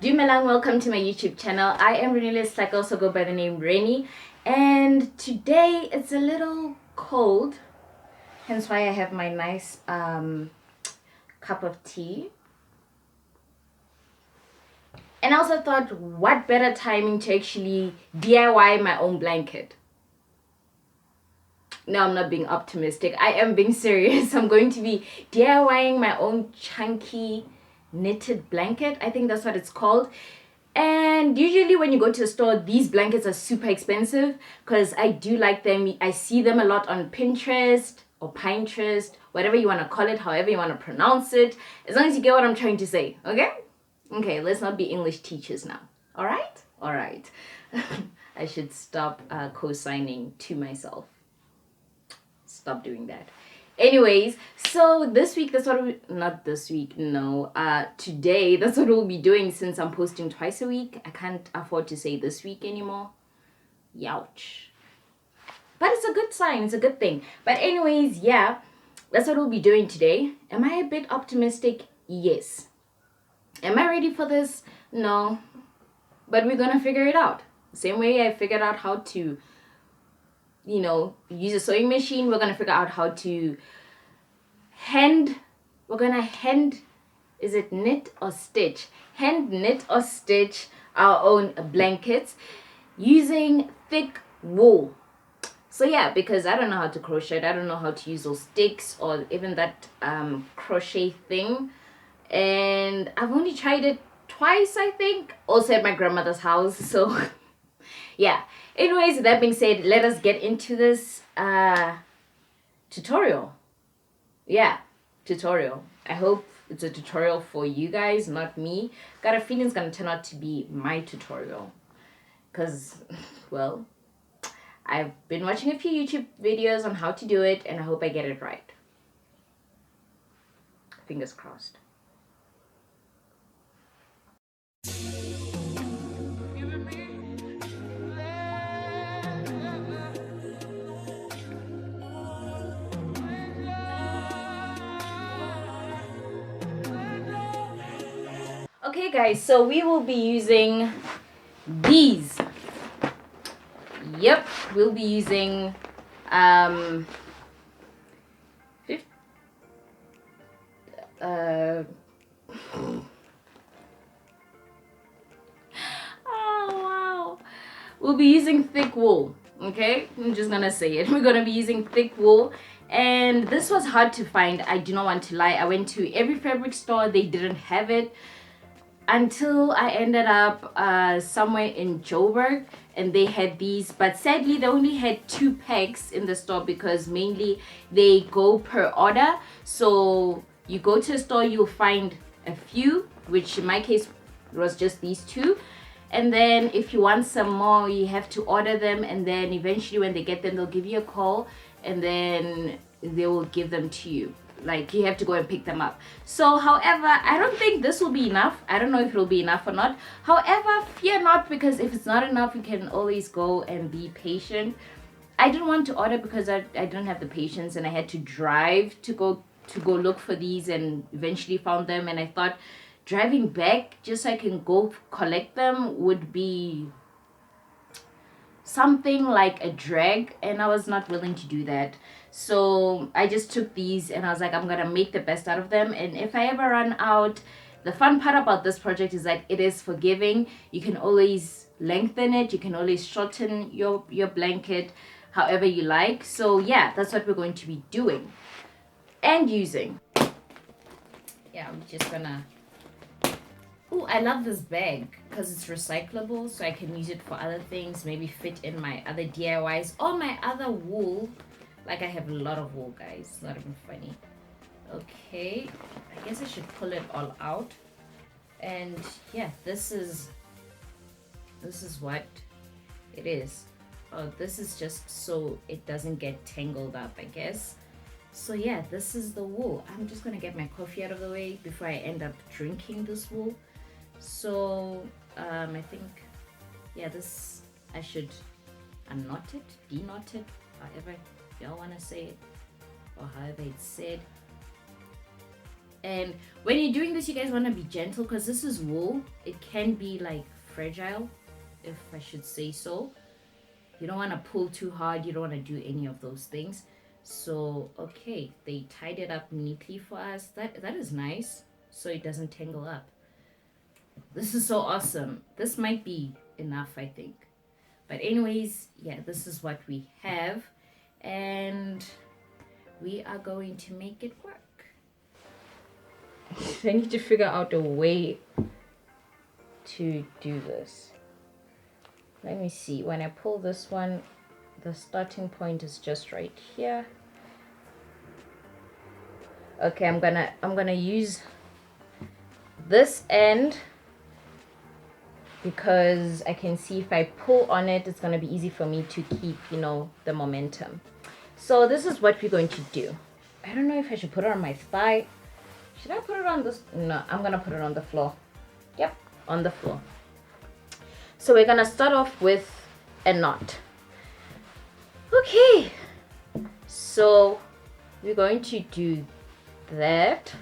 Dumelang, welcome to my YouTube channel. I am Renellis, like also go by the name Rennie, and today it's a little cold, hence why I have my nice cup of tea. And I also thought, what better timing to actually DIY my own blanket. No, I'm not being optimistic. I am being serious. I'm going to be DIYing my own chunky knitted blanket. I think that's what it's called. And usually when you go to a store, these blankets are super expensive because I do like them. I see them a lot on Pinterest or Pinterest, whatever you want to call it, however you want to pronounce it. As long as you get what I'm trying to say, okay? Okay, let's not be English teachers now. All right? All right. I should stop co-signing to myself. Stop doing that. Anyways, so this week, that's what not this week, no, today, that's what we'll be doing since I'm posting twice a week. I can't afford to say this week anymore. Youch. But it's a good sign, it's a good thing. But anyways, yeah, that's what we'll be doing today. Am I a bit optimistic? Yes. Am I ready for this? No. But we're gonna figure it out. Same way I figured out how to, you know, use a sewing machine, we're gonna figure out how to is it knit or stitch? Hand knit or stitch our own blankets using thick wool. So yeah, because I don't know how to crochet, I don't know how to use those sticks or even that crochet thing, and I've only tried it twice, I think, also at my grandmother's house. So yeah, anyways, that being said, let us get into this tutorial. Yeah, tutorial. I hope it's a tutorial for you guys, not me. Got a feeling it's gonna turn out to be my tutorial because, well, I've been watching a few YouTube videos on how to do it and I hope I get it right. Fingers crossed. Okay guys, so we will be using these. Yep, we'll be using oh wow, we'll be using thick wool. Okay, I'm just gonna say it. We're gonna be using thick wool, and this was hard to find. I do not want to lie. I went to every fabric store, they didn't have it until I ended up somewhere in Joburg and they had these, but sadly they only had 2 packs in the store because mainly they go per order. So you go to a store, you'll find a few, which in my case was just these 2, and then if you want some more you have to order them, and then eventually when they get them they'll give you a call and then they will give them to you. Like, you have to go and pick them up. So however, I don't think this will be enough. I don't know if it'll be enough or not. However, fear not, because if it's not enough you can always go and be patient. I didn't want to order because I didn't have the patience, and I had to drive to go look for these, and eventually found them, and I thought driving back just so I can go collect them would be something like a drag, and I was not willing to do that. So I just took these and I was like, I'm gonna make the best out of them, and if I ever run out, the fun part about this project is that it is forgiving. You can always lengthen it, you can always shorten your blanket however you like. So yeah, that's what we're going to be doing and using. Yeah, I'm just gonna, oh, I love this bag because it's recyclable, so I can use it for other things, maybe fit in my other DIYs or my other wool. Like, I have a lot of wool, guys, it's not even funny. Okay, I guess I should pull it all out. And yeah, this is what it is. Oh, this is just so it doesn't get tangled up, I guess. So yeah, this is the wool. I'm just gonna get my coffee out of the way before I end up drinking this wool. So I think, yeah, this, I should unknot it, deknot it, however y'all want to say it, or however it's said. And when you're doing this, you guys want to be gentle because this is wool. It can be like fragile, if I should say so. You don't want to pull too hard. You don't want to do any of those things. So, okay, they tied it up neatly for us. That is nice. So it doesn't tangle up. This is so awesome. This might be enough, I think. But anyways, yeah, this is what we have. And we are going to make it work. I need to figure out a way to do this. Let me see. When I pull this one, the starting point is just right here. Okay, I'm gonna use this end because I can see if I pull on it, it's gonna be easy for me to keep, you know, the momentum. So this is what we're going to do. I don't know if I should put it on my thigh. Should I put it on this? No, I'm gonna put it on the floor. Yep, on the floor. So we're gonna start off with a knot. Okay, so we're going to do that,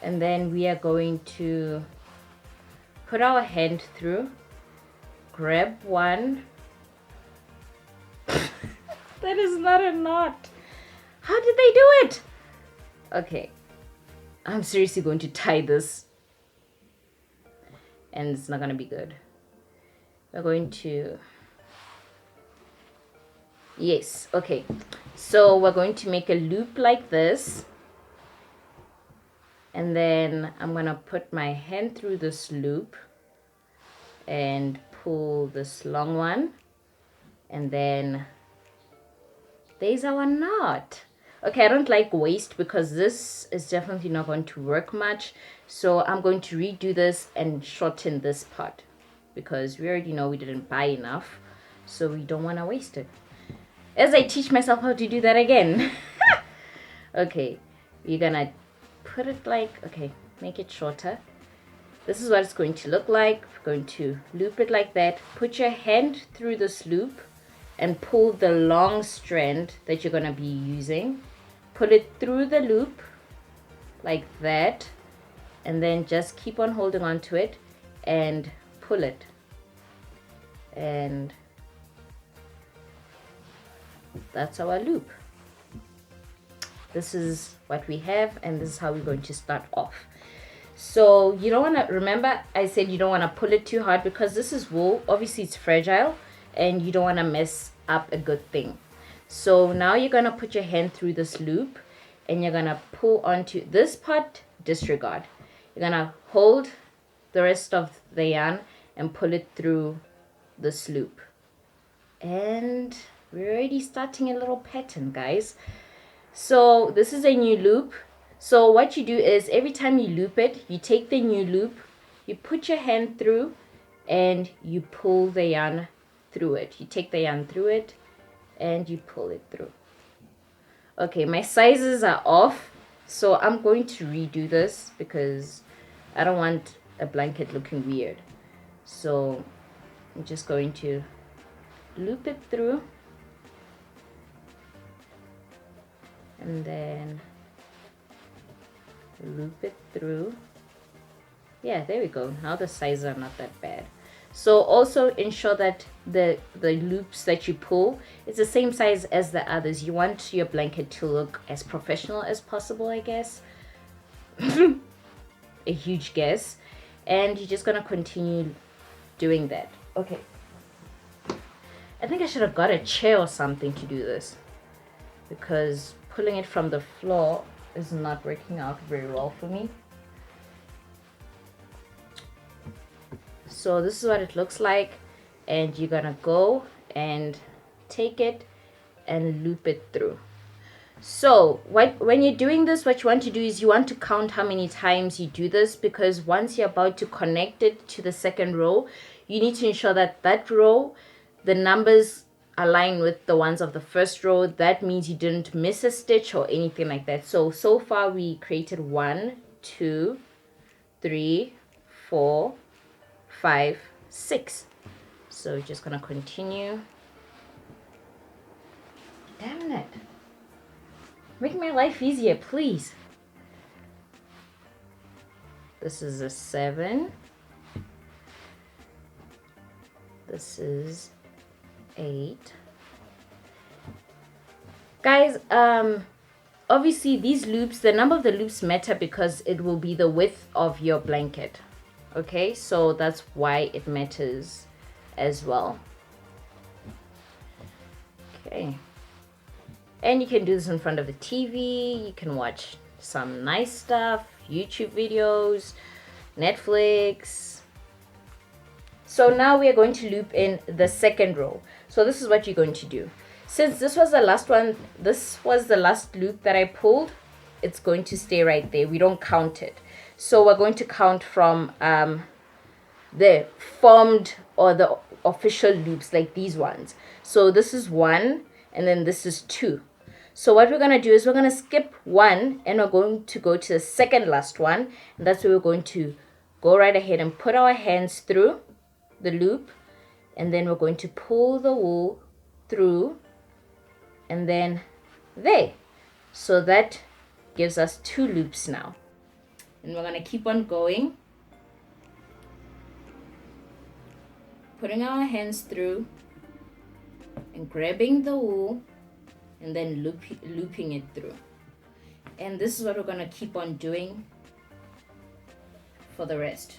and then we are going to put our hand through, grab one. That is not a knot. How did they do it? Okay, I'm seriously going to tie this, and it's not gonna be good. We're going to, yes, okay, so we're going to make a loop like this, and then I'm gonna put my hand through this loop and pull this long one, and then there's our knot. Okay, I don't like waste because this is definitely not going to work much, so I'm going to redo this and shorten this part because we already know we didn't buy enough, so we don't want to waste it. As I teach myself how to do that again. Okay, we're gonna put it like, okay, make it shorter. This is what it's going to look like. We're going to loop it like that. Put your hand through this loop and pull the long strand that you're gonna be using. Put it through the loop like that, and then just keep on holding on to it and pull it. And that's our loop. This is what we have, and this is how we're going to start off. So you don't want to, remember I said you don't want to pull it too hard because this is wool. Obviously it's fragile and you don't want to mess up a good thing. So now you're going to put your hand through this loop and you're going to pull onto this part, disregard. You're going to hold the rest of the yarn and pull it through this loop. And we're already starting a little pattern, guys. So this is a new loop. So what you do is every time you loop it, you take the new loop, you put your hand through and you pull the yarn through it. You take the yarn through it and you pull it through. Okay, my sizes are off, so I'm going to redo this because I don't want a blanket looking weird. So I'm just going to loop it through and then loop it through. Yeah, there we go. Now the sizes are not that bad. So also ensure that the loops that you pull, it's the same size as the others. You want your blanket to look as professional as possible, I guess. A huge guess. And you're just gonna continue doing that. Okay, I think I should have got a chair or something to do this because pulling it from the floor is not working out very well for me. So this is what it looks like, and you're gonna go and take it and loop it through. So when you're doing this, what you want to do is you want to count how many times you do this, because once you're about to connect it to the second row, you need to ensure that that row, the numbers align with the ones of the first row. That means you didn't miss a stitch or anything like that. So far we created 1, 2, 3, 4, 5, 6. So we're just gonna continue. Damn it. Make my life easier, please. This is a 7. This is 8. Guys, obviously these loops, the number of the loops matter because it will be the width of your blanket. Okay, so that's why it matters as well. Okay, and you can do this in front of the TV. You can watch some nice stuff, YouTube videos, Netflix. So now we are going to loop in the second row. So this is what you're going to do. Since this was the last one, this was the last loop that I pulled, it's going to stay right there. We don't count it. So we're going to count from the formed or the official loops, like these ones. So this is 1 and then this is 2. So what we're going to do is we're going to skip 1 and we're going to go to the second last one, and that's where we're going to go right ahead and put our hands through the loop, and then we're going to pull the wool through and then there. So that gives us 2 loops now, and we're going to keep on going, putting our hands through and grabbing the wool and then looping it through. And this is what we're going to keep on doing for the rest.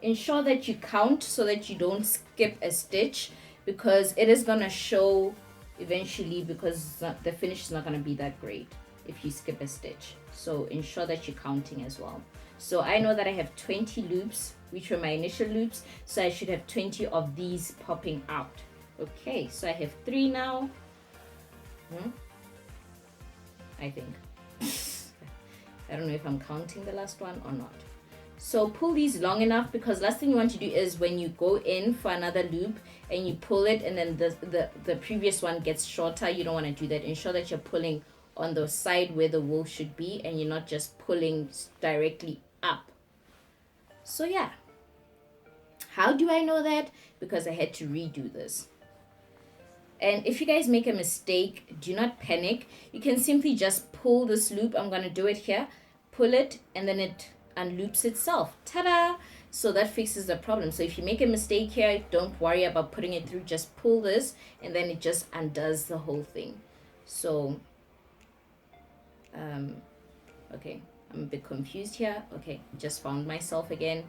Ensure that you count so that you don't skip a stitch, because it is going to show eventually, because the finish is not going to be that great if you skip a stitch. So ensure that you're counting as well. So I know that I have 20 loops, which were my initial loops, so I should have 20 of these popping out. Okay, so I have 3 now. I think. I don't know if I'm counting the last one or not. So pull these long enough, because last thing you want to do is when you go in for another loop and you pull it and then the previous one gets shorter, you don't want to do that. Ensure that you're pulling on the side where the wool should be and you're not just pulling directly up. So yeah. How do I know that? Because I had to redo this. And if you guys make a mistake, do not panic. You can simply just pull this loop. I'm going to do it here. Pull it and then it unloops itself. Ta-da! So that fixes the problem. So if you make a mistake here, don't worry about putting it through. Just pull this and then it just undoes the whole thing. So, okay. I'm a bit confused here. Okay, just found myself again.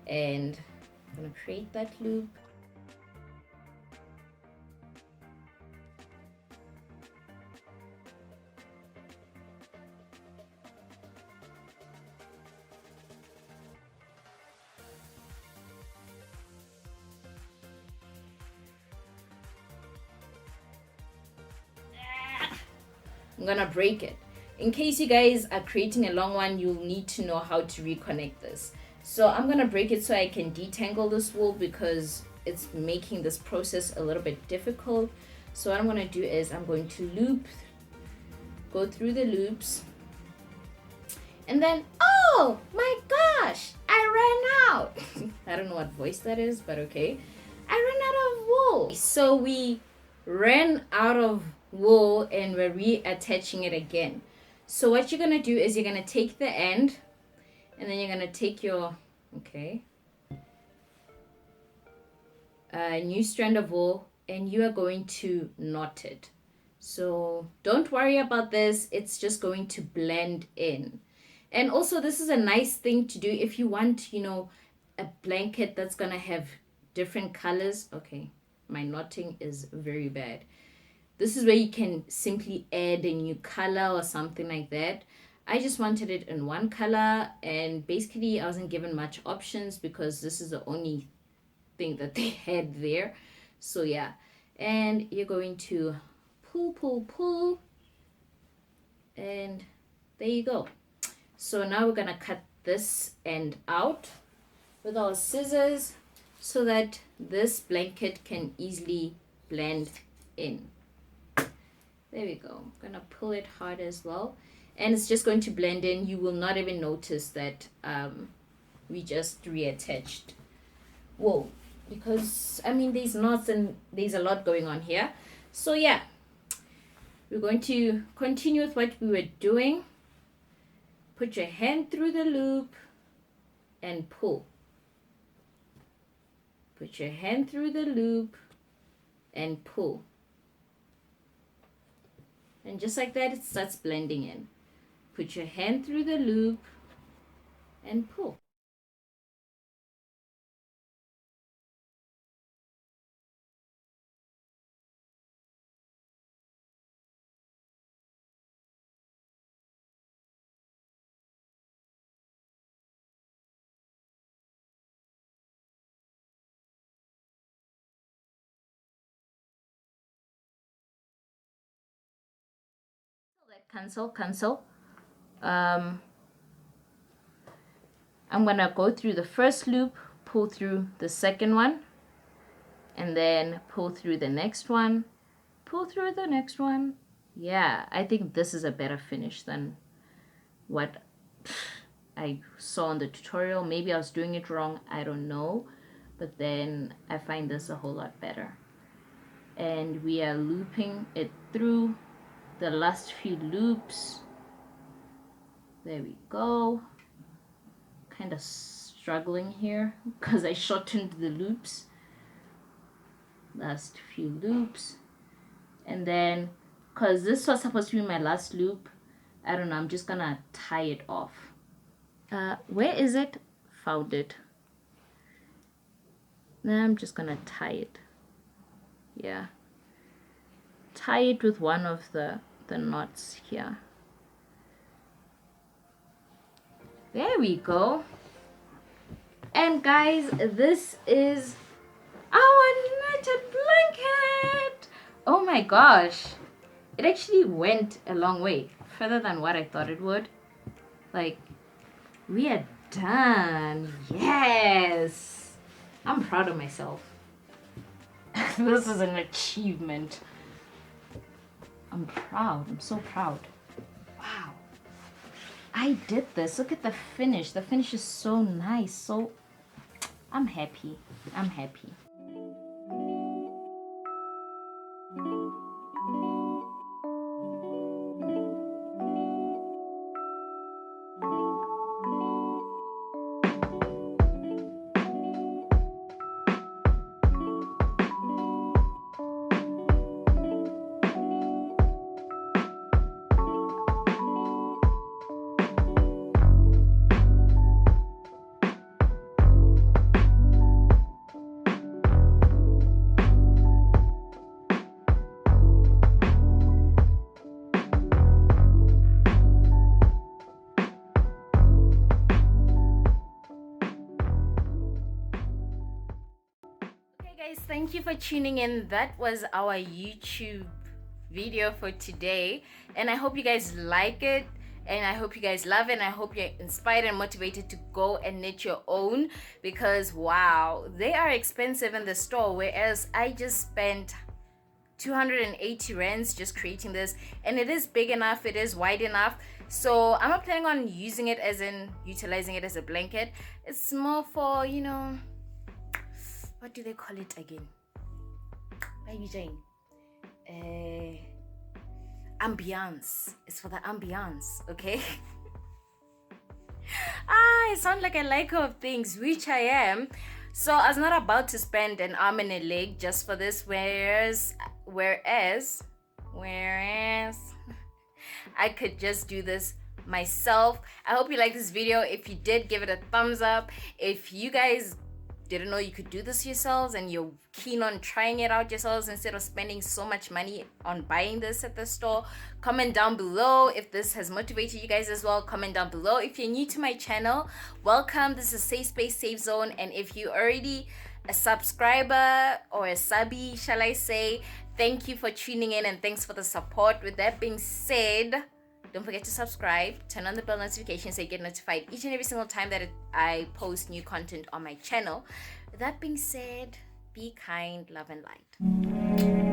And I'm going to create that loop. I'm gonna break it. In case you guys are creating a long one, you'll need to know how to reconnect this. So I'm gonna break it so I can detangle this wool, because it's making this process a little bit difficult. So what I'm gonna do is I'm going to go through the loops, and then, oh my gosh, I ran out. I don't know what voice that is, but okay. I ran out of wool. So we ran out of wool and we're reattaching it again. So what you're gonna do is you're gonna take the end and then you're gonna take your new strand of wool and you are going to knot it. So don't worry about this, it's just going to blend in. And also this is a nice thing to do if you want, you know, a blanket that's gonna have different colors. Okay, my knotting is very bad. This is where you can simply add a new color or something like that. I just wanted it in one color, and basically I wasn't given much options because this is the only thing that they had there. So yeah, and you're going to pull, and there you go. So now we're gonna cut this end out with our scissors so that this blanket can easily blend in. There we go. I'm gonna pull it hard as well, and it's just going to blend in. You will not even notice that we just reattached wool, because I mean there's knots and there's a lot going on here. So yeah, we're going to continue with what we were doing. Put your hand through the loop, and pull. Put your hand through the loop and pull. And just like that, it starts blending in. Put your hand through the loop and pull. Cancel. I'm gonna go through the first loop, pull through the second one, and then pull through the next one, pull through the next one. Yeah, I think this is a better finish than what I saw in the tutorial. Maybe I was doing it wrong, I don't know, but then I find this a whole lot better. And we are looping it through the last few loops. There we go. Kind of struggling here because I shortened the loops. Last few loops. And then, because this was supposed to be my last loop, I don't know, I'm just gonna tie it off. Where is it? Found it. Now I'm just gonna tie it. Yeah. Tie it with one of the knots here. There we go. And guys, this is our knitted blanket. Oh my gosh. It actually went a long way. Further than what I thought it would. Like, we are done. Yes. I'm proud of myself. This is an achievement. I'm proud. I'm so proud. Wow. I did this. Look at the finish. The finish is so nice. So I'm happy. I'm happy. Thank you for tuning in. That was our YouTube video for today, and I hope you guys like it, and I hope you guys love it, and I hope you're inspired and motivated to go and knit your own, because wow, they are expensive in the store, whereas I just spent 280 rands just creating this, and it is big enough, it is wide enough, so I'm not planning on using it as in utilizing it as a blanket. It's more for, you know, what do they call it again? Baby Jane. Ambiance. It's for the ambiance, okay? I sound like a liker of things, which I am. So I was not about to spend an arm and a leg just for this, whereas I could just do this myself. I hope you like this video. If you did, give it a thumbs up. If you guys didn't know you could do this yourselves and you're keen on trying it out yourselves instead of spending so much money on buying this at the store, comment down below. If this has motivated you guys as well, comment down below. If you're new to my channel, welcome. This is Safe Space Safe Zone, and if you already a subscriber or a subby, shall I say, thank you for tuning in and thanks for the support. With that being said, don't forget to subscribe, turn on the bell notification so you get notified each and every single time that I post new content on my channel. With that being said, be kind, love, and light.